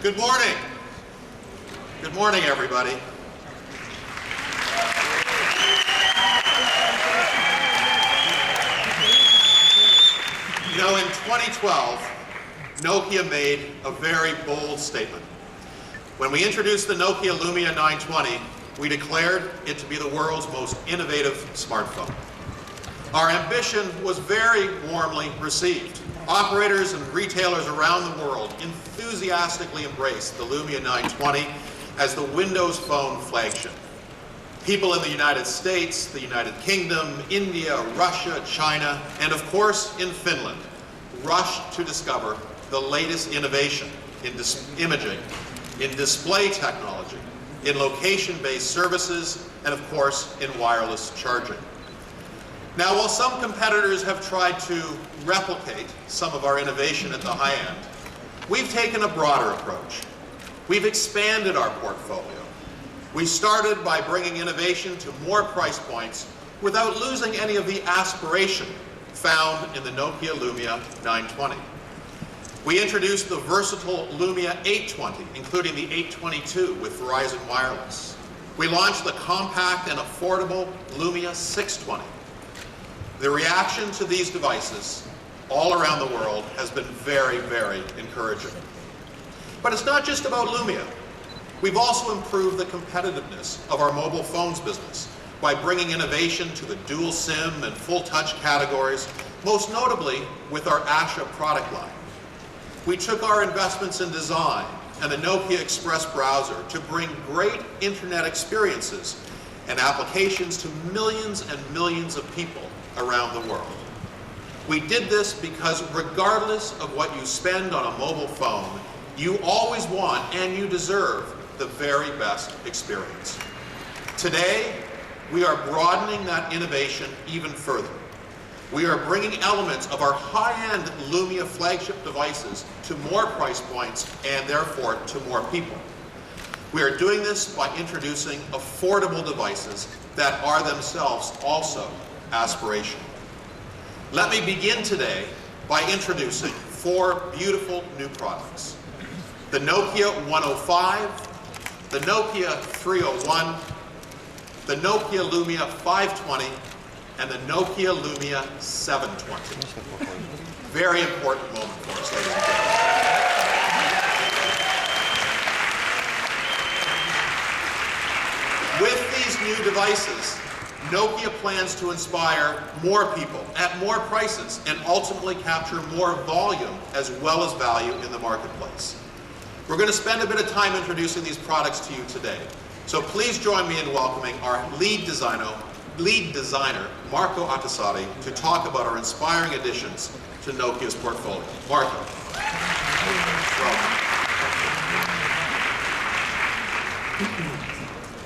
Good morning. Good morning, everybody. You know, in 2012, Nokia made a very bold statement. When we introduced the Nokia Lumia 920, we declared it to be the world's most innovative smartphone. Our ambition was very warmly received. Operators and retailers around the world enthusiastically embraced the Lumia 920 as the Windows Phone flagship. People in the United States, the United Kingdom, India, Russia, China, and of course in Finland, rushed to discover the latest innovation in imaging, in display technology, in location-based services, and of course in wireless charging. Now, while some competitors have tried to replicate some of our innovation at the high end, we've taken a broader approach. We've expanded our portfolio. We started by bringing innovation to more price points without losing any of the aspiration found in the Nokia Lumia 920. We introduced the versatile Lumia 820, including the 822 with Verizon Wireless. We launched the compact and affordable Lumia 620. The reaction to these devices all around the world has been very, very encouraging. But it's not just about Lumia. We've also improved the competitiveness of our mobile phones business by bringing innovation to the dual SIM and full touch categories, most notably with our Asha product line. We took our investments in design and the Nokia Express browser to bring great internet experiences and applications to millions and millions of people around the world. We did this because regardless of what you spend on a mobile phone, you always want and you deserve the very best experience. Today, we are broadening that innovation even further. We are bringing elements of our high-end Lumia flagship devices to more price points and therefore to more people. We are doing this by introducing affordable devices that are themselves also aspirational. Let me begin today by introducing 4 beautiful new products. The Nokia 105, the Nokia 301, the Nokia Lumia 520, and the Nokia Lumia 720. Very important moment for us, ladies and gentlemen. With these new devices, Nokia plans to inspire more people at more prices and ultimately capture more volume as well as value in the marketplace. We're going to spend a bit of time introducing these products to you today. So please join me in welcoming our lead designer, Marco Attasati, to talk about our inspiring additions to Nokia's portfolio. Marco. Welcome.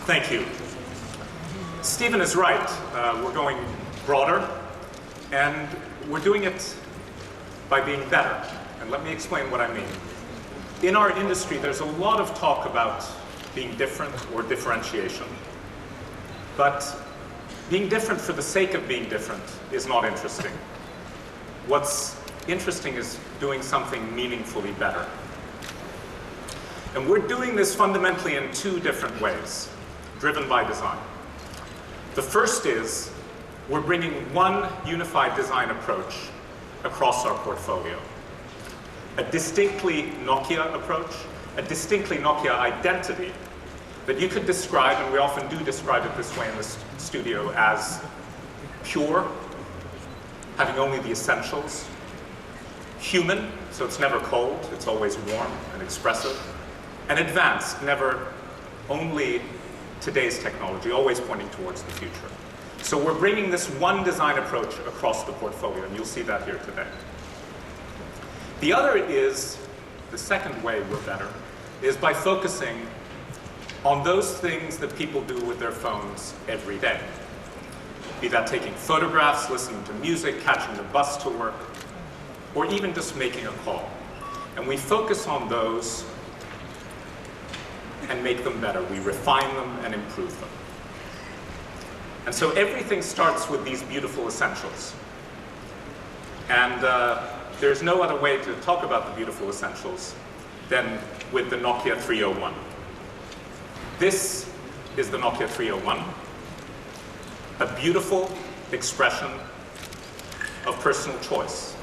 Thank you. Stephen is right. We're going broader, and we're doing it by being better. And let me explain what I mean. In our industry, there's a lot of talk about being different or differentiation. But being different for the sake of being different is not interesting. What's interesting is doing something meaningfully better. And we're doing this fundamentally in 2 different ways, driven by design. The first is we're bringing one unified design approach across our portfolio. A distinctly Nokia approach, a distinctly Nokia identity that you could describe, and we often do describe it this way in the studio, as pure, having only the essentials, human, so it's never cold, it's always warm and expressive, and advanced, never only today's technology, always pointing towards the future. So we're bringing this one design approach across the portfolio, and you'll see that here today. The other is, the second way we're better, is by focusing on those things that people do with their phones every day. Be that taking photographs, listening to music, catching the bus to work, or even just making a call. And we focus on those and make them better. We refine them and improve them. And so everything starts with these beautiful essentials. And there's no other way to talk about the beautiful essentials than with the Nokia 301. This is the Nokia 301, a beautiful expression of personal choice.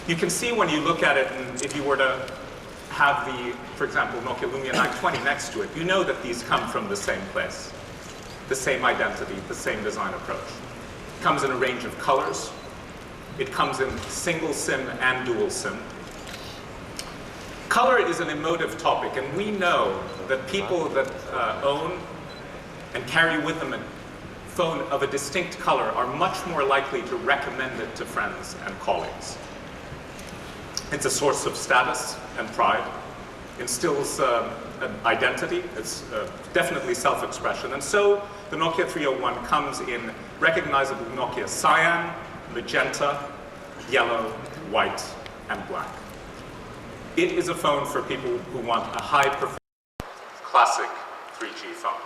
You can see when you look at it, and if you were to have the, for example, Nokia Lumia 920 next to it, you know that these come from the same place, the same identity, the same design approach. It comes in a range of colors. It comes in single SIM and dual SIM. Color is an emotive topic, and we know that people that own and carry with them a phone of a distinct color are much more likely to recommend it to friends and colleagues. It's a source of status and pride, instills an identity, it's definitely self-expression. And so the Nokia 301 comes in recognizable Nokia cyan, magenta, yellow, white, and black. It is a phone for people who want a high-performance classic 3G phone.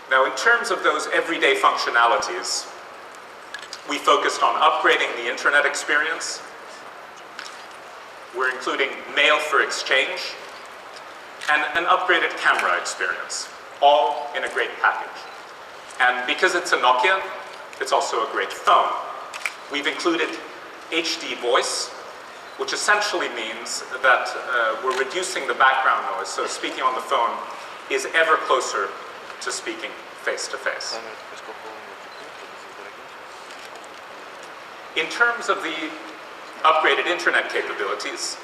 Now, in terms of those everyday functionalities, we focused on upgrading the internet experience. We're including mail for exchange and an upgraded camera experience, all in a great package. And because it's a Nokia, it's also a great phone. We've included HD voice, which essentially means that we're reducing the background noise, so speaking on the phone is ever closer to speaking face-to-face. In terms of the upgraded internet capabilities,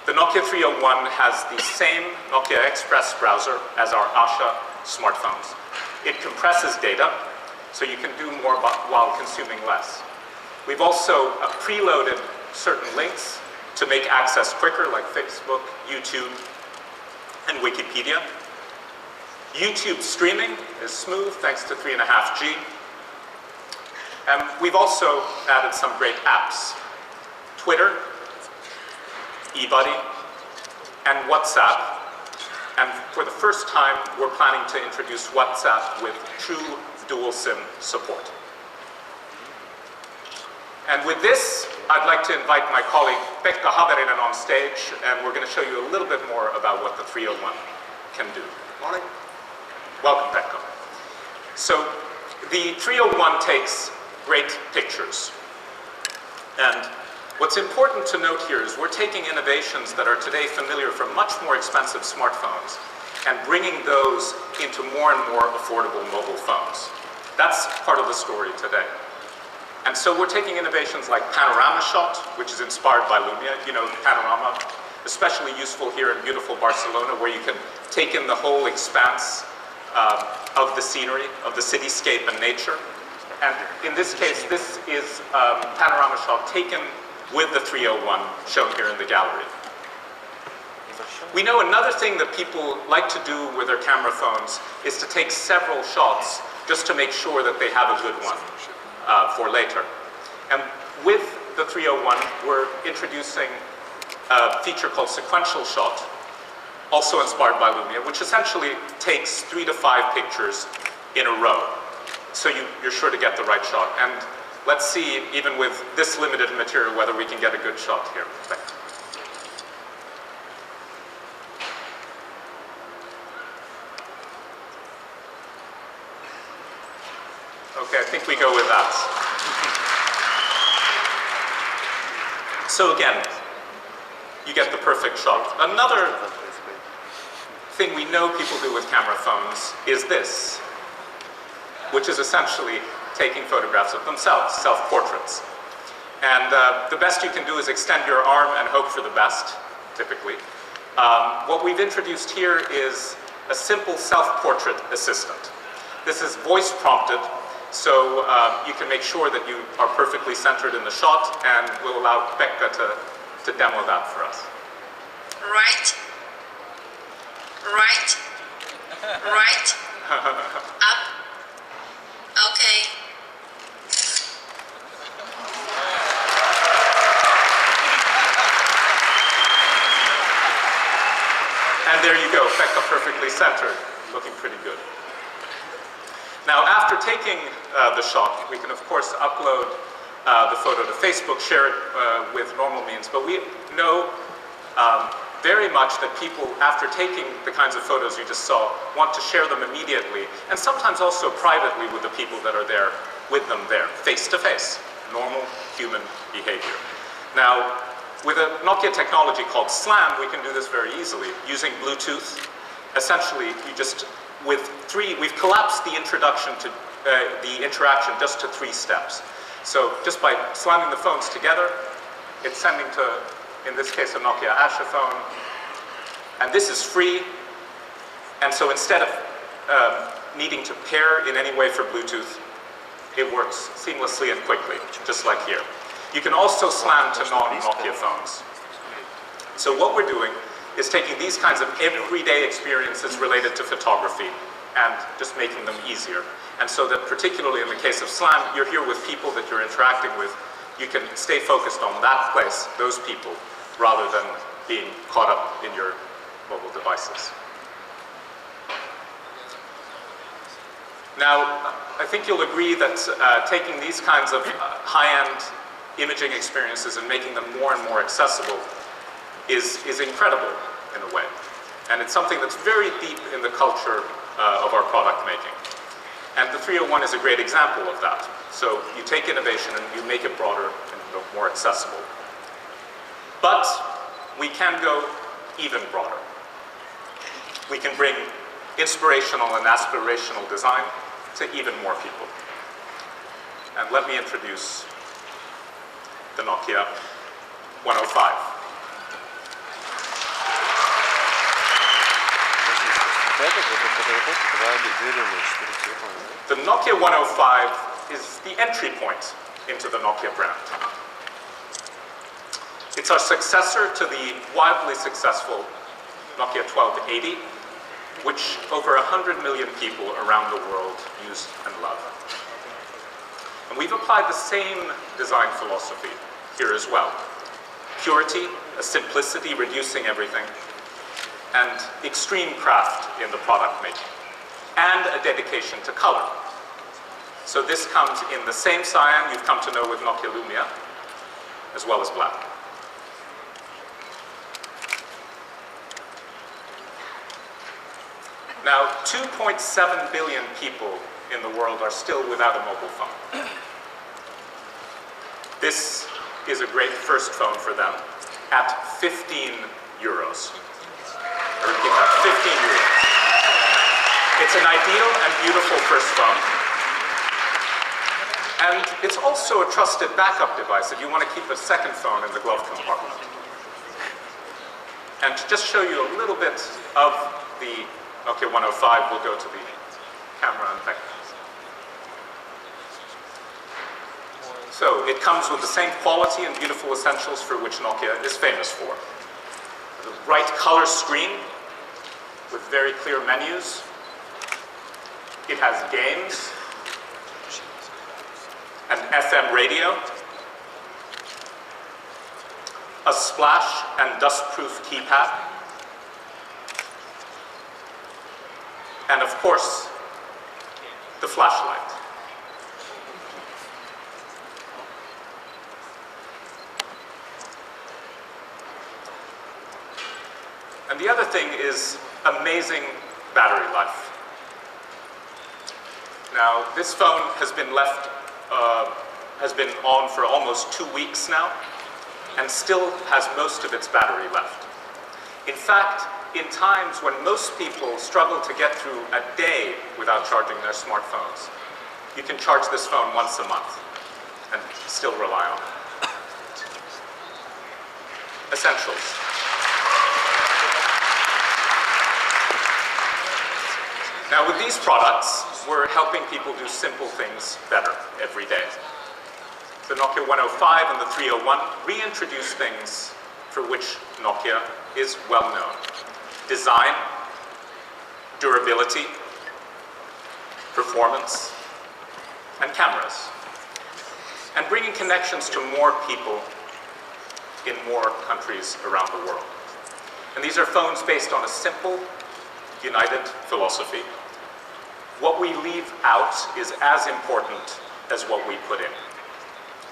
the Nokia 301 has the same Nokia Express browser as our Asha smartphones. It compresses data, so you can do more while consuming less. We've also preloaded certain links to make access quicker, like Facebook, YouTube, and Wikipedia. YouTube streaming is smooth thanks to 3.5G. And we've also added some great apps. Twitter, eBuddy, and WhatsApp. And for the first time, we're planning to introduce WhatsApp with true dual SIM support. And with this, I'd like to invite my colleague Pekka Haverinen on stage, and we're going to show you a little bit more about what the 301 can do. Morning. Welcome, Pekka. So the 301 takes great pictures. And what's important to note here is we're taking innovations that are today familiar from much more expensive smartphones and bringing those into more and more affordable mobile phones. That's part of the story today. And so we're taking innovations like panorama shot, which is inspired by Lumia. You know, panorama, especially useful here in beautiful Barcelona, where you can take in the whole expanse of the scenery, of the cityscape and nature. And in this case, this is panorama shot taken with the 301 shown here in the gallery. We know another thing that people like to do with their camera phones is to take several shots just to make sure that they have a good one for later. And with the 301, we're introducing a feature called sequential shot, also inspired by Lumia, which essentially takes 3 to 5 pictures in a row. So you're sure to get the right shot. And let's see, even with this limited material, whether we can get a good shot here. Okay, I think we go with that. So again, you get the perfect shot. Another thing we know people do with camera phones is this, which is essentially taking photographs of themselves, self-portraits. And the best you can do is extend your arm and hope for the best, typically. What we've introduced here is a simple self-portrait assistant. This is voice prompted, so you can make sure that you are perfectly centered in the shot, and we'll allow Pekka to demo that for us. Right, right, right, up, okay. And there you go, Pekka perfectly centered, looking pretty good. Now, after taking the shot, we can of course upload the photo to Facebook, share it with normal means, but we know very much that people, after taking the kinds of photos you just saw, want to share them immediately, and sometimes also privately with the people that are there, with them there, face to face, normal human behavior. Now, with a Nokia technology called SLAM, we can do this very easily. Using Bluetooth, essentially, we've collapsed the introduction to the interaction just to 3 steps. So just by slamming the phones together, it's sending to, in this case, a Nokia Asha phone, and this is free. And so instead of needing to pair in any way for Bluetooth, it works seamlessly and quickly, just like here. You can also slam to non-Nokia phones. So what we're doing is taking these kinds of everyday experiences related to photography and just making them easier. And so that particularly in the case of SLAM, you're here with people that you're interacting with. You can stay focused on that place, those people, rather than being caught up in your mobile devices. Now, I think you'll agree that taking these kinds of high-end imaging experiences and making them more and more accessible is incredible in a way. And it's something that's very deep in the culture of our product making. And the 301 is a great example of that. So you take innovation and you make it broader and more accessible. But we can go even broader. We can bring inspirational and aspirational design to even more people. And let me introduce the Nokia 105. The Nokia 105 is the entry point into the Nokia brand. It's our successor to the wildly successful Nokia 1280, which over 100 million people around the world use and love. And we've applied the same design philosophy here as well. Purity, a simplicity, reducing everything, and extreme craft in the product making, and a dedication to color. So this comes in the same cyan you've come to know with Nokia Lumia, as well as black. Now, 2.7 billion people in the world are still without a mobile phone. This is a great first phone for them at 15 euros. I repeat that, 15 euros. It's an ideal and beautiful first phone. And it's also a trusted backup device if you want to keep a second phone in the glove compartment. And to just show you a little bit of the Nokia 105, we'll go to the camera and back. So it comes with the same quality and beautiful essentials for which Nokia is famous for. The bright color screen with very clear menus. It has games, an FM radio, a splash and dust-proof keypad, and of course, the flashlight. And the other thing is amazing battery life. Now, this phone has been on for almost 2 weeks now, and still has most of its battery left. In fact, in times when most people struggle to get through a day without charging their smartphones, you can charge this phone once a month and still rely on it. Essentials. Now with these products, we're helping people do simple things better every day. The Nokia 105 and the 301 reintroduce things for which Nokia is well known. Design, durability, performance, and cameras. And bringing connections to more people in more countries around the world. And these are phones based on a simple, united philosophy. What we leave out is as important as what we put in.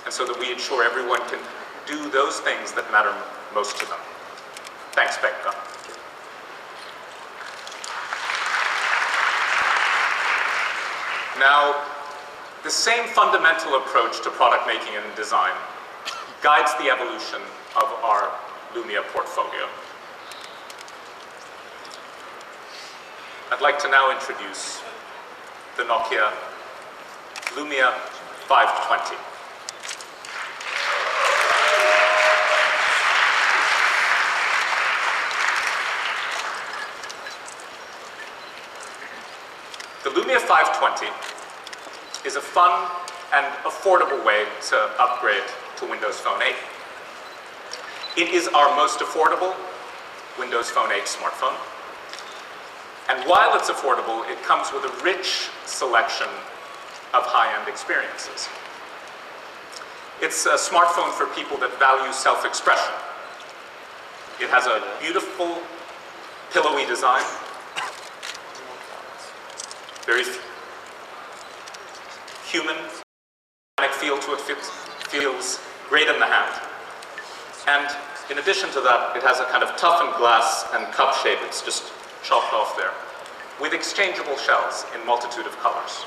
And so that we ensure everyone can do those things that matter most to them. Thanks, Becca. Now, the same fundamental approach to product making and design guides the evolution of our Lumia portfolio. I'd like to now introduce the Nokia Lumia 520. The Lumia 520 is a fun and affordable way to upgrade to Windows Phone 8. It is our most affordable Windows Phone 8 smartphone. And while it's affordable, it comes with a rich selection of high-end experiences. It's a smartphone for people that value self-expression. It has a beautiful, pillowy design, very human feel to it, feels great in the hand. And in addition to that, it has a kind of toughened glass and cup shape. It's just chopped off there, with exchangeable shells in multitude of colors.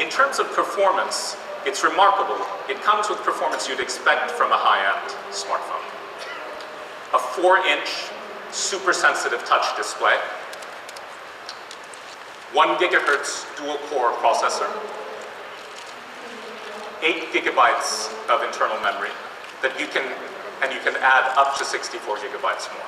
In terms of performance, it's remarkable. It comes with performance you'd expect from a high-end smartphone. A 4-inch super sensitive touch display, 1 gigahertz dual-core processor, 8 gigabytes of internal memory that you can add up to 64 gigabytes more.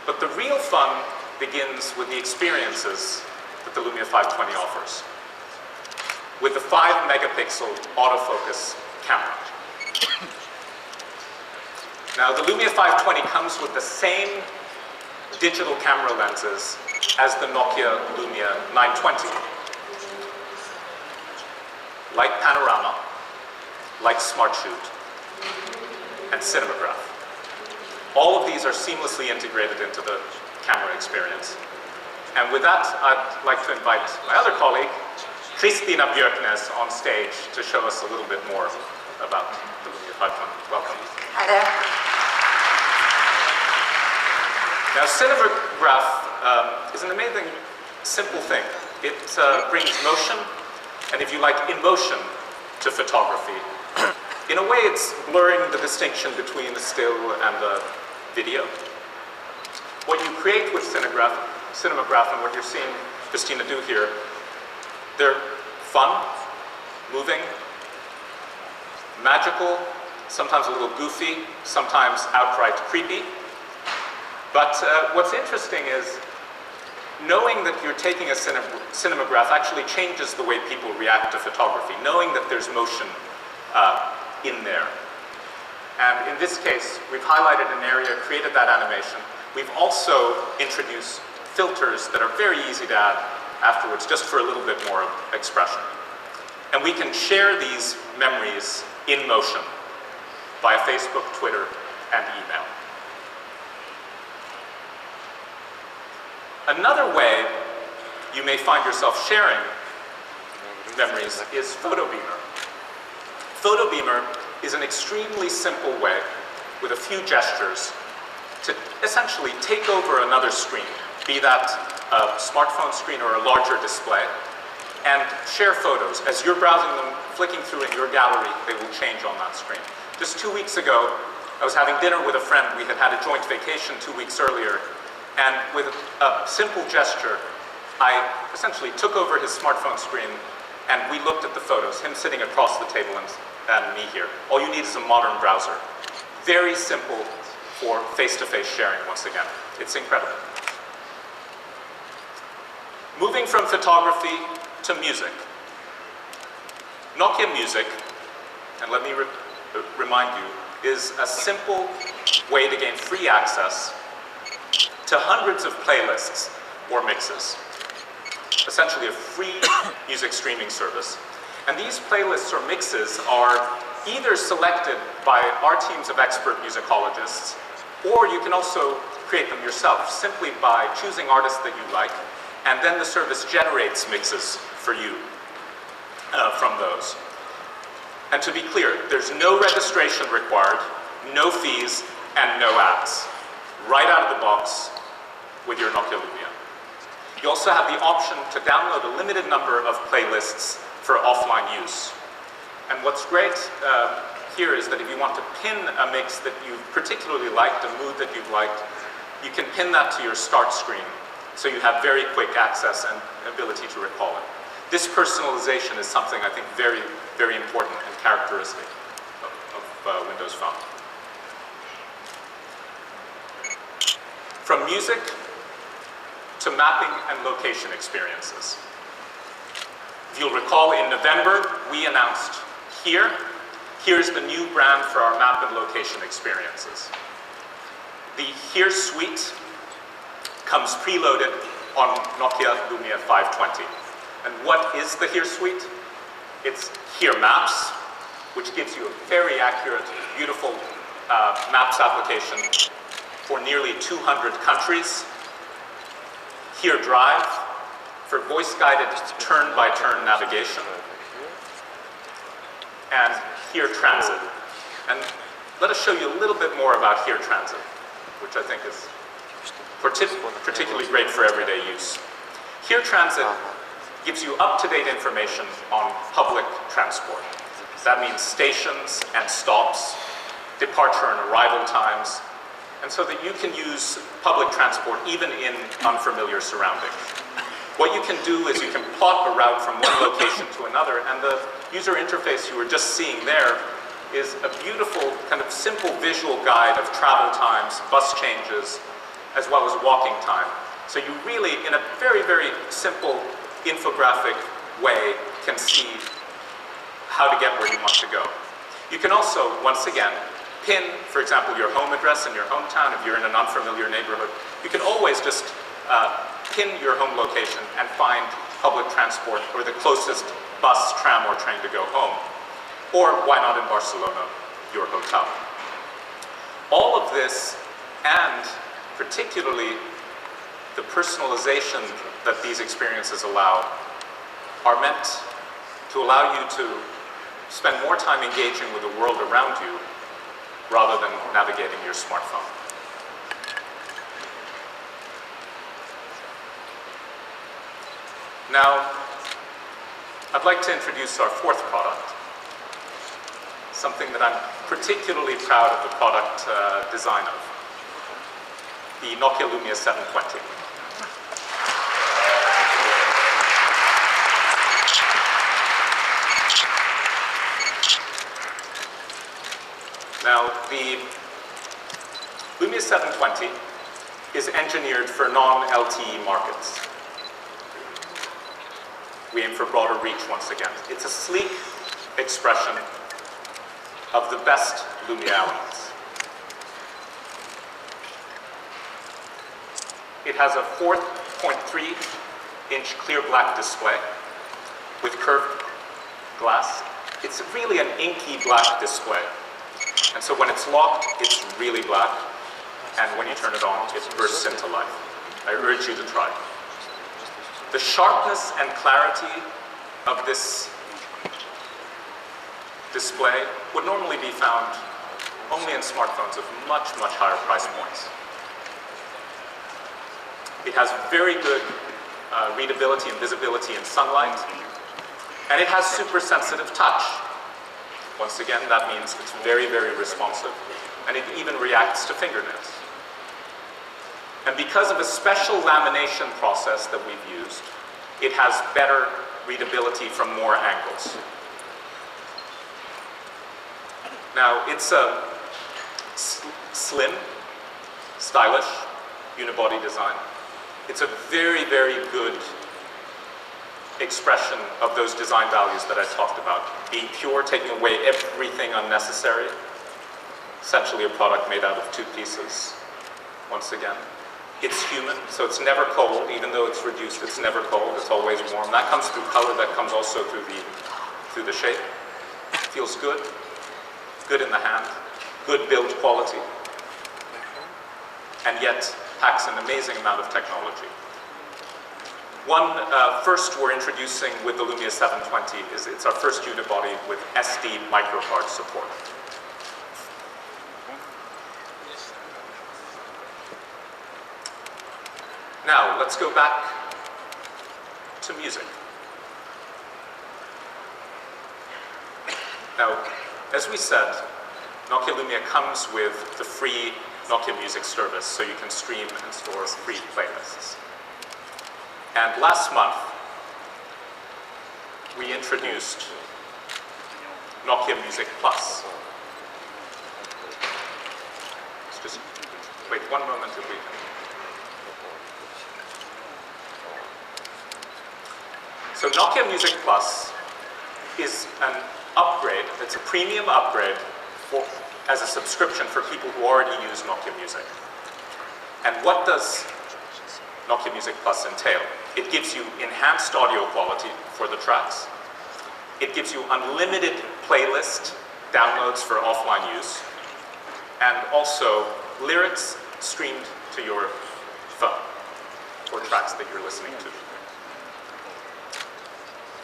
But the real fun begins with the experiences that the Lumia 520 offers, with the 5-megapixel autofocus camera. Now, the Lumia 520 comes with the same digital camera lenses as the Nokia Lumia 920. Like Panorama, like Smart Shoot, and Cinematograph. All of these are seamlessly integrated into the camera experience. And with that, I'd like to invite my other colleague, Kristina Björknes, on stage to show us a little bit more about the Lumia 520. Welcome. Hi there. Now, Cinematograph is an amazing, simple thing. It brings motion, and if you like, emotion to photography. In a way, it's blurring the distinction between a still and a video. What you create with Cinematograph and what you're seeing Kristina do here, they're fun, moving, magical, sometimes a little goofy, sometimes outright creepy. But what's interesting is knowing that you're taking a Cinematograph actually changes the way people react to photography, knowing that there's motion in there. And in this case, we've highlighted an area, created that animation. We've also introduced filters that are very easy to add afterwards, just for a little bit more expression. And we can share these memories in motion via Facebook, Twitter, and email. Another way you may find yourself sharing memories is PhotoBeamer. PhotoBeamer is an extremely simple way, with a few gestures, to essentially take over another screen, be that a smartphone screen or a larger display, and share photos. As you're browsing them, flicking through in your gallery, they will change on that screen. Just 2 weeks ago, I was having dinner with a friend. We had had a joint vacation 2 weeks earlier, and with a simple gesture, I essentially took over his smartphone screen, and we looked at the photos, him sitting across the table and me here. All you need is a modern browser. Very simple for face-to-face sharing, once again. It's incredible. Moving from photography to music. Nokia Music, and let me remind you, is a simple way to gain free access to hundreds of playlists or mixes. Essentially a free music streaming service. And these playlists or mixes are either selected by our teams of expert musicologists, or you can also create them yourself simply by choosing artists that you like and then the service generates mixes for you from those. And to be clear, there's no registration required, no fees, and no ads. Right out of the box with your Nokia Lumia. You also have the option to download a limited number of playlists for offline use. And what's great here is that if you want to pin a mix that you particularly liked, a mood that you've liked, you can pin that to your start screen, so you have very quick access and ability to recall it. This personalization is something I think very, very important and characteristic of Windows Phone. From music to mapping and location experiences. If you'll recall, in November, we announced here's the new brand for our map and location experiences. The Here suite comes preloaded on Nokia Lumia 520. And what is the Here suite? It's Here Maps, which gives you a very accurate, beautiful maps application for nearly 200 countries. Here Drive for voice-guided turn-by-turn navigation. And Here Transit. And let us show you a little bit more about Here Transit, which I think is particularly great for everyday use. Here Transit gives you up-to-date information on public transport. That means stations and stops, departure and arrival times, and so that you can use public transport even in unfamiliar surroundings. What you can do is you can plot a route from one location to another, and the user interface you were just seeing there is a beautiful, kind of simple visual guide of travel times, bus changes, as well as walking time. So you really, in a very, very simple infographic way, can see how to get where you want to go. You can also, once again, pin, for example, your home address in your hometown. If you're in an unfamiliar neighborhood, you can always just pin your home location and find public transport or the closest bus, tram, or train to go home. Or why not in Barcelona, your hotel. All of this, and particularly the personalization that these experiences allow, are meant to allow you to spend more time engaging with the world around you rather than navigating your smartphone. Now, I'd like to introduce our fourth product, something that I'm particularly proud of the product design of, the Nokia Lumia 720. Now, the Lumia 720 is engineered for non-LTE markets. We aim for broader reach once again. It's a sleek expression of the best Lumia elements. It has a 4.3-inch clear black display with curved glass. It's really an inky black display. And so when it's locked, it's really black. And when you turn it on, it bursts into life. I urge you to try it. The sharpness and clarity of this display would normally be found only in smartphones of much, much higher price points. It has very good readability and visibility in sunlight, and it has super sensitive touch. Once again, that means it's very, very responsive, and it even reacts to fingernails. And because of a special lamination process that we've used, it has better readability from more angles. Now, it's a slim, stylish, unibody design. It's a very, very good expression of those design values that I talked about. Being pure, taking away everything unnecessary. Essentially a product made out of two pieces, once again. It's human, so it's never cold. Even though it's reduced, it's never cold. It's always warm. That comes through color, that comes also through the shape. Feels good. Good in the hand. Good build quality. And yet packs an amazing amount of technology. First we're introducing with the Lumia 720 is it's our first unibody with SD microcard support. Now, let's go back to music. Now, as we said, Nokia Lumia comes with the free Nokia Music service, so you can stream and store free playlists. And last month, we introduced Nokia Music Plus. Let's just wait one moment if we can. So Nokia Music Plus is an upgrade, it's a premium upgrade as a subscription for people who already use Nokia Music. And what does Nokia Music Plus entail? It gives you enhanced audio quality for the tracks. It gives you unlimited playlist downloads for offline use, and also lyrics streamed to your phone for tracks that you're listening to.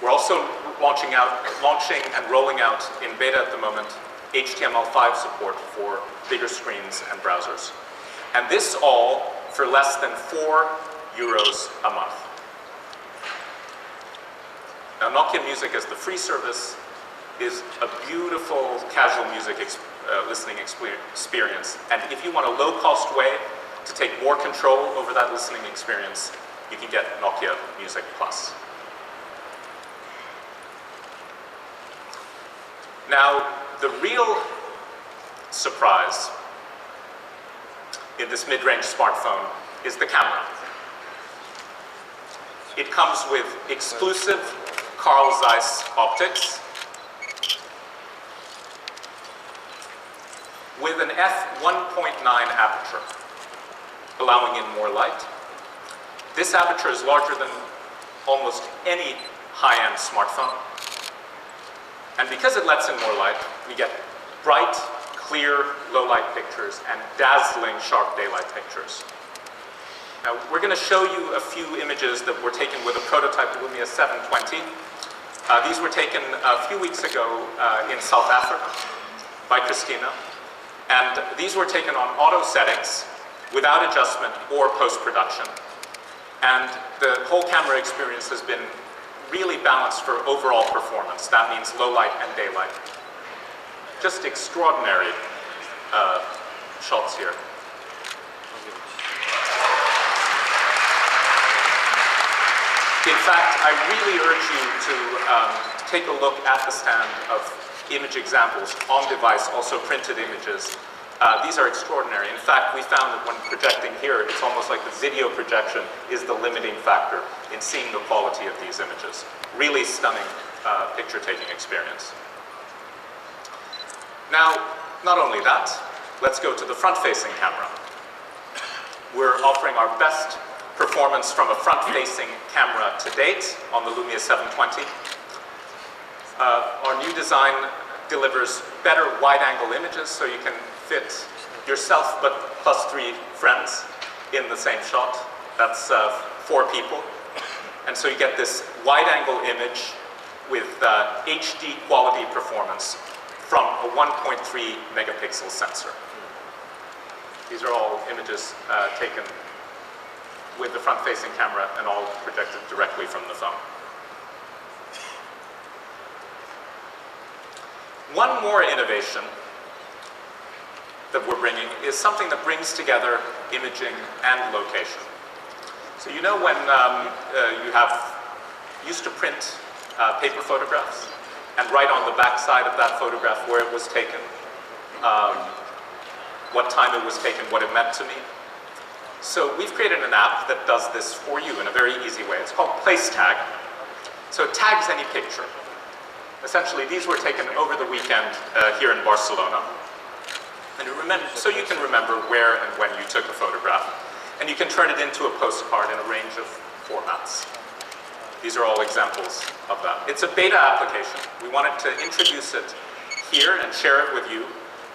We're also launching and rolling out in beta at the moment HTML5 support for bigger screens and browsers. And this all for less than €4 a month. Now, Nokia Music as the free service is a beautiful casual music listening experience. And if you want a low-cost way to take more control over that listening experience, you can get Nokia Music Plus. Now, the real surprise in this mid-range smartphone is the camera. It comes with exclusive Carl Zeiss optics with an f1.9 aperture, allowing in more light. This aperture is larger than almost any high-end smartphone. And because it lets in more light, we get bright, clear, low-light pictures and dazzling, sharp daylight pictures. Now, we're going to show you a few images that were taken with a prototype Lumia 720. These were taken a few weeks ago in South Africa by Christina. And these were taken on auto settings without adjustment or post-production. And the whole camera experience has been really balanced for overall performance. That means low light and daylight. Just extraordinary shots here. In fact, I really urge you to take a look at the stand of image examples on device, also printed images. These are extraordinary. In fact, we found that when projecting here, it's almost like the video projection is the limiting factor in seeing the quality of these images. Really stunning picture-taking experience. Now, not only that, let's go to the front-facing camera. We're offering our best performance from a front-facing camera to date on the Lumia 720. Our new design delivers better wide-angle images, so you can fit yourself but plus 3 friends in the same shot. That's 4 people. And so you get this wide-angle image with HD quality performance from a 1.3 megapixel sensor. These are all images taken with the front-facing camera and all projected directly from the phone. One more innovation that we're bringing is something that brings together imaging and location. So you know when you used to print paper photographs and write on the back side of that photograph where it was taken, what time it was taken, what it meant to me. So we've created an app that does this for you in a very easy way. It's called Place Tag. So it tags any picture. Essentially, these were taken over the weekend here in Barcelona. And so you can remember where and when you took a photograph. And you can turn it into a postcard in a range of formats. These are all examples of that. It's a beta application. We wanted to introduce it here and share it with you.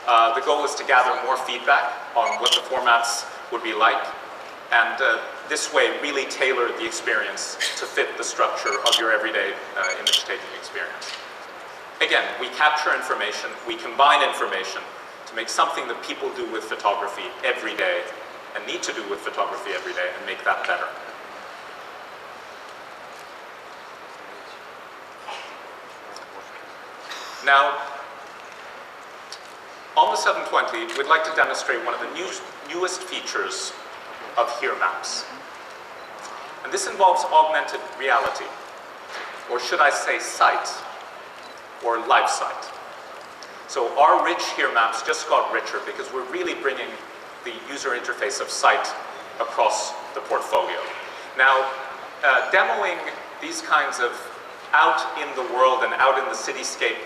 The goal is to gather more feedback on what the formats would be like. And this way really tailor the experience to fit the structure of your everyday image-taking experience. Again, we capture information, we combine information to make something that people do with photography every day and need to do with photography every day and make that better. Now, on the 720, we'd like to demonstrate one of the newest features of Here Maps. And this involves augmented reality, or should I say sight, or live sight. So our rich Here Maps just got richer because we're really bringing the user interface of sight across the portfolio. Now, demoing these kinds of out in the world and out in the cityscape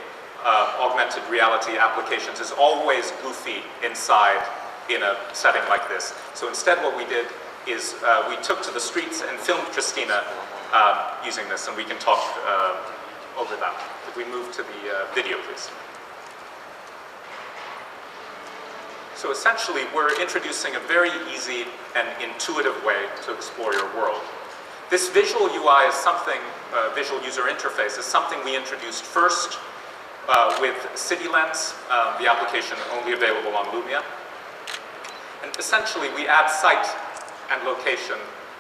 augmented reality applications is always goofy inside in a setting like this. So instead what we did is we took to the streets and filmed Christina using this, and we can talk over that. If we move to the video, please. So essentially, we're introducing a very easy and intuitive way to explore your world. This visual UI is something, visual user interface is something we introduced first with CityLens, the application only available on Lumia. And essentially, we add site and location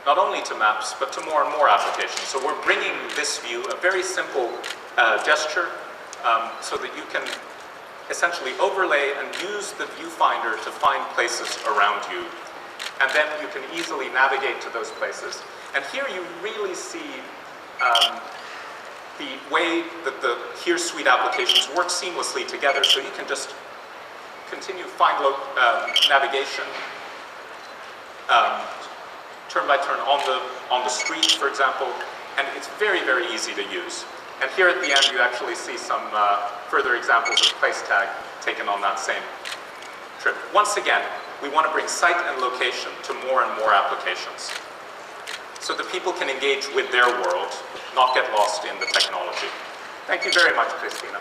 not only to maps, but to more and more applications. So we're bringing this view, a very simple gesture, so that you can essentially overlay and use the viewfinder to find places around you. And then you can easily navigate to those places. And here you really see the way that the Here Suite applications work seamlessly together. So you can just continue find navigation, turn by turn on the street, for example, and it's very, very easy to use. And here at the end, you actually see some further examples of place tag taken on that same trip. Once again, we want to bring site and location to more and more applications so that people can engage with their world, not get lost in the technology. Thank you very much, Christina.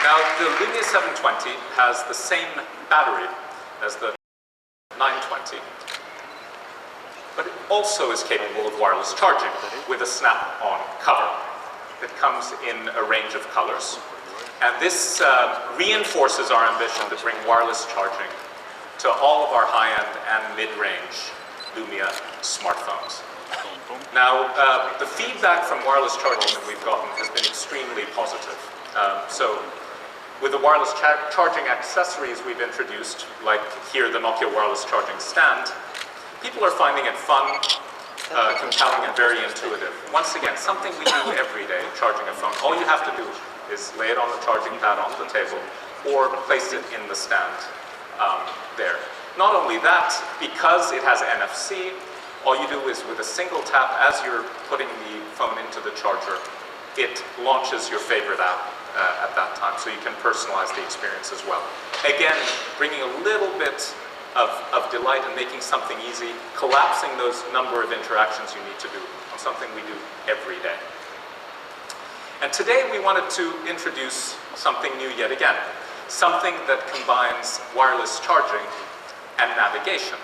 Now, the Lumia 720 has the same battery as the 920, but it also is capable of wireless charging with a snap-on cover that comes in a range of colors. And this reinforces our ambition to bring wireless charging to all of our high-end and mid-range Lumia smartphones. Now, the feedback from wireless charging that we've gotten has been extremely positive. So, with the wireless charging accessories we've introduced, like here the Nokia wireless charging stand, people are finding it fun, compelling, and very intuitive. Once again, something we do every day, charging a phone. All you have to do is lay it on the charging pad on the table, or place it in the stand there. Not only that, because it has NFC, all you do is with a single tap, as you're putting the phone into the charger, it launches your favorite app at that time, so you can personalize the experience as well. Again, bringing a little bit of delight and making something easy, collapsing those number of interactions you need to do on something we do every day. And today we wanted to introduce something new yet again, something that combines wireless charging and navigation.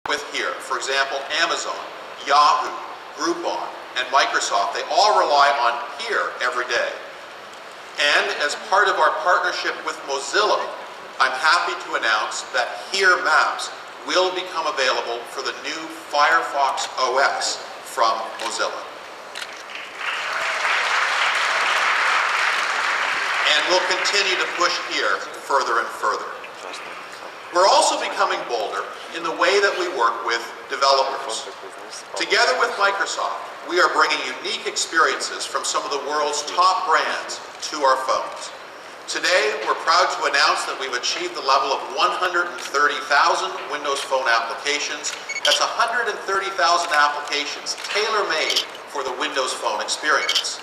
With Here, for example, Amazon, Yahoo, Groupon, and Microsoft, they all rely on Here every day. And as part of our partnership with Mozilla, I'm happy to announce that Here Maps will become available for the new Firefox OS from Mozilla. And we'll continue to push Here further and further. We're also becoming bolder in the way that we work with developers. Together with Microsoft, we are bringing unique experiences from some of the world's top brands to our phones. Today, we're proud to announce that we've achieved the level of 130,000 Windows Phone applications. That's 130,000 applications tailor-made for the Windows Phone experience.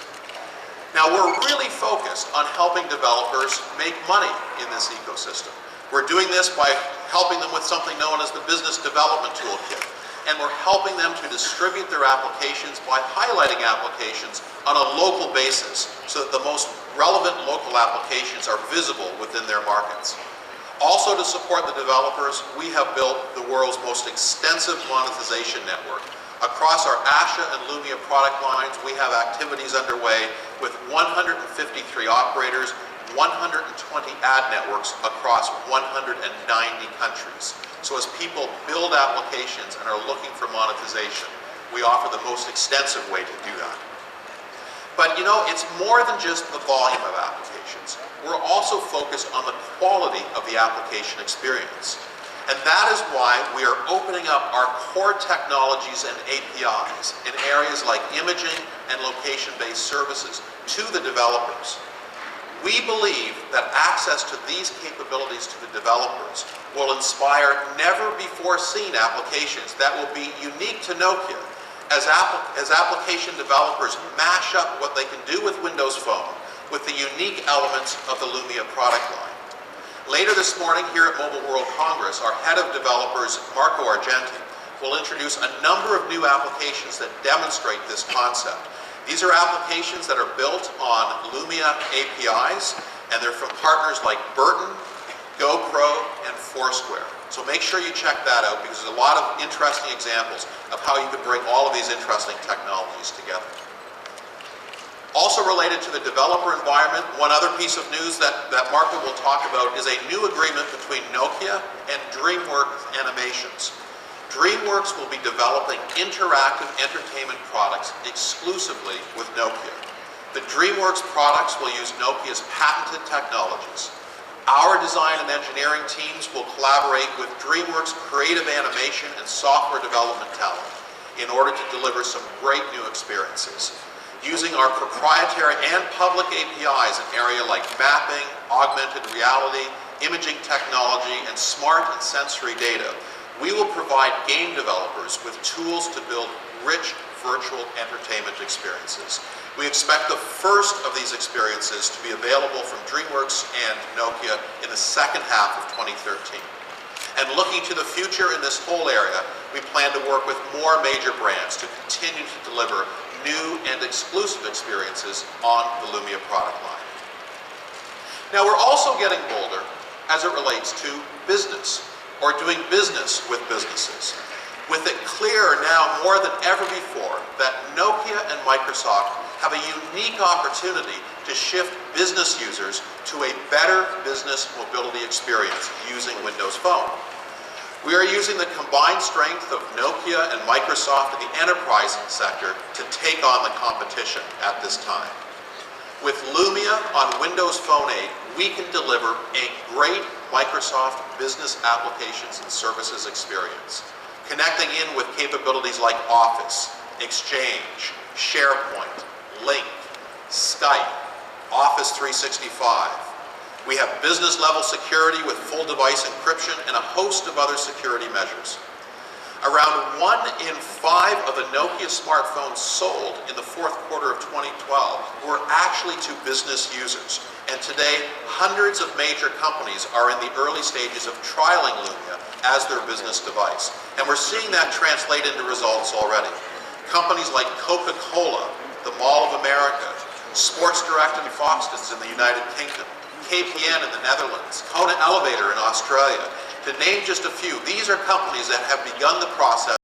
Now, we're really focused on helping developers make money in this ecosystem. We're doing this by helping them with something known as the Business Development Toolkit. And we're helping them to distribute their applications by highlighting applications on a local basis so that the most relevant local applications are visible within their markets. Also, to support the developers, we have built the world's most extensive monetization network. Across our Asha and Lumia product lines, we have activities underway with 153 operators, 120 ad networks across 190 countries. So as people build applications and are looking for monetization, we offer the most extensive way to do that. But you know, it's more than just the volume of applications. We're also focused on the quality of the application experience. And that is why we are opening up our core technologies and APIs in areas like imaging and location-based services to the developers. We believe that access to these capabilities to the developers will inspire never-before-seen applications that will be unique to Nokia as application developers mash up what they can do with Windows Phone with the unique elements of the Lumia product line. Later this morning here at Mobile World Congress, our head of developers, Marco Argenti, will introduce a number of new applications that demonstrate this concept. These are applications that are built on Lumia APIs, and they're from partners like Burton, GoPro, and Foursquare. So make sure you check that out because there's a lot of interesting examples of how you can bring all of these interesting technologies together. Also related to the developer environment, one other piece of news that Marco will talk about is a new agreement between Nokia and DreamWorks Animations. DreamWorks will be developing interactive entertainment products exclusively with Nokia. The DreamWorks products will use Nokia's patented technologies. Our design and engineering teams will collaborate with DreamWorks creative animation and software development talent in order to deliver some great new experiences. Using our proprietary and public APIs in areas like mapping, augmented reality, imaging technology, and smart and sensory data, we will provide game developers with tools to build rich virtual entertainment experiences. We expect the first of these experiences to be available from DreamWorks and Nokia in the second half of 2013. And looking to the future in this whole area, we plan to work with more major brands to continue to deliver new and exclusive experiences on the Lumia product line. Now we're also getting bolder as it relates to business, or doing business with businesses. With it clear now more than ever before that Nokia and Microsoft have a unique opportunity to shift business users to a better business mobility experience using Windows Phone. We are using the combined strength of Nokia and Microsoft in the enterprise sector to take on the competition at this time. With Lumia on Windows Phone 8, we can deliver a great Microsoft business applications and services experience, connecting in with capabilities like Office, Exchange, SharePoint, Lync, Skype, Office 365. We have business-level security with full device encryption and a host of other security measures. Around 1 in 5 of the Nokia smartphones sold in the fourth quarter of 2012 were actually to business users. And today, hundreds of major companies are in the early stages of trialing Lumia as their business device. And we're seeing that translate into results already. Companies like Coca-Cola, the Mall of America, Sports Direct and Foxtons in the United Kingdom, KPN in the Netherlands, Kona Elevator in Australia, to name just a few. These are companies that have begun the process